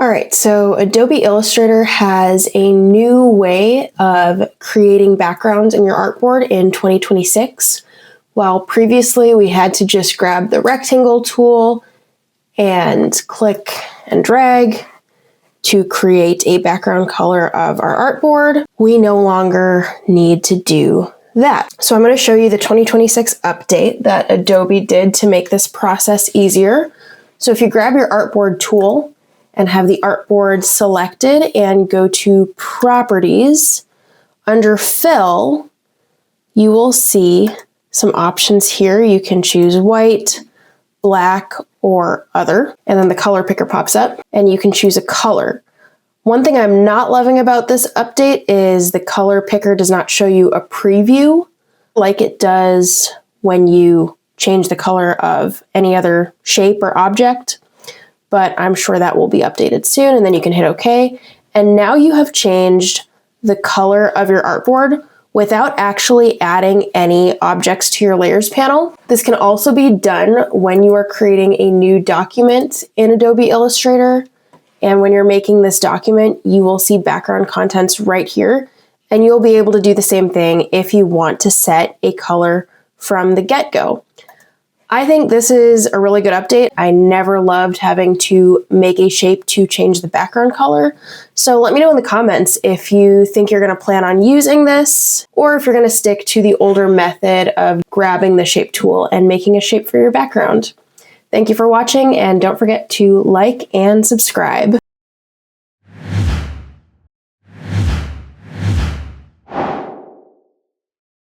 All right, so Adobe Illustrator has a new way of creating backgrounds in your artboard in 2026. While previously we had to just grab the rectangle tool and click and drag to create a background color of our artboard, we no longer need to do that. So I'm going to show you the 2026 update that Adobe did to make this process easier. So if you grab your artboard tool and have the artboard selected and go to Properties, under Fill, you will see some options here. You can choose white, black, or other, and then the color picker pops up and you can choose a color. One thing I'm not loving about this update is the color picker does not show you a preview like it does when you change the color of any other shape or object, but I'm sure that will be updated soon, and then you can hit OK. And now you have changed the color of your artboard without actually adding any objects to your layers panel. This can also be done when you are creating a new document in Adobe Illustrator. And when you're making this document, you will see background contents right here, and you'll be able to do the same thing if you want to set a color from the get-go. I think this is a really good update. I never loved having to make a shape to change the background color. So let me know in the comments if you think you're going to plan on using this, or if you're going to stick to the older method of grabbing the shape tool and making a shape for your background. Thank you for watching, and don't forget to like and subscribe.